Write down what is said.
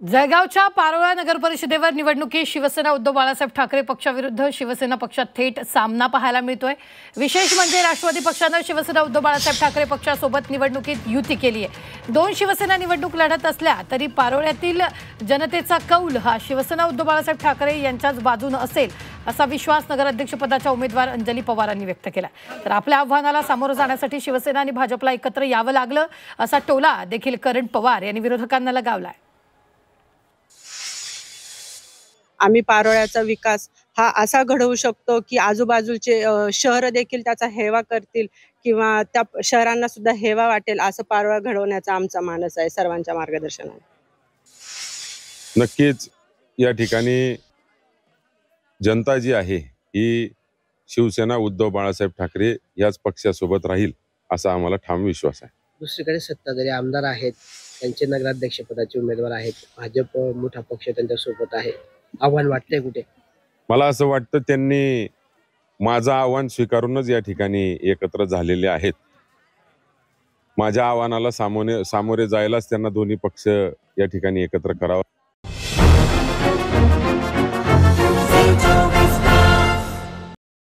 जळगावच्या पारोळा नगर परिषदेवर निवडणुकीत शिवसेना उद्धव बाळासाहेब ठाकरे पक्षाविरुद्ध शिवसेना पक्षात थेट सामना पाहायला मिळतोय। विशेष म्हणजे राष्ट्रवादी पक्षानं शिवसेना उद्धव बाळासाहेब ठाकरे पक्षासोबत निवडणुकीत युती केली आहे। दोन शिवसेना निवडणूक लढत असल्या तरी पारोळ्यातील जनतेचा कौल हा शिवसेना उद्धव बाळासाहेब ठाकरे यांच्याच बाजूने असेल असा विश्वास नगराध्यक्षपदाच्या उमेदवार अंजली पवारांनी व्यक्त केला। तर आपल्या आव्हानाला सामोरं जाण्यासाठी शिवसेना आणि भाजपला एकत्र यावं लागलं असा टोला देखील करण पवार यांनी विरोधकांना लगावलाय। आम्ही पारोळ्याचा विकास हा असा घडवू शकतो की आजूबाजूचे शहर देखील त्याचा हेवा करतील किंवा त्या शहरांना सुद्धा हेवा वाटेल असं पारोळा घडवण्याचा आमचा मानस आहे सर्वांच्या मार्गदर्शनाने। नक्कीच या ठिकाणी जनता जी आहे ही शिवसेना उद्धव बाळासाहेब ठाकरे याच पक्षासोबत राहील असा आम्हाला ठाम विश्वास आहे। दुसरीकडे सत्ताधारी आमदार आहेत, त्यांचे नगराध्यक्षपदाचे उमेदवार आहेत, भाजप मोठा पक्ष त्यांच्या सोबत आहे। आव्हान वाटतंय कुठे? मला असं वाटतं त्यांनी माझं आव्हान स्वीकारूनच या ठिकाणी एकत्र झालेले आहेत। माझ्या आव्हानाला सामोरे जायलाच त्यांना दोन्ही पक्ष या ठिकाणी एकत्र करावं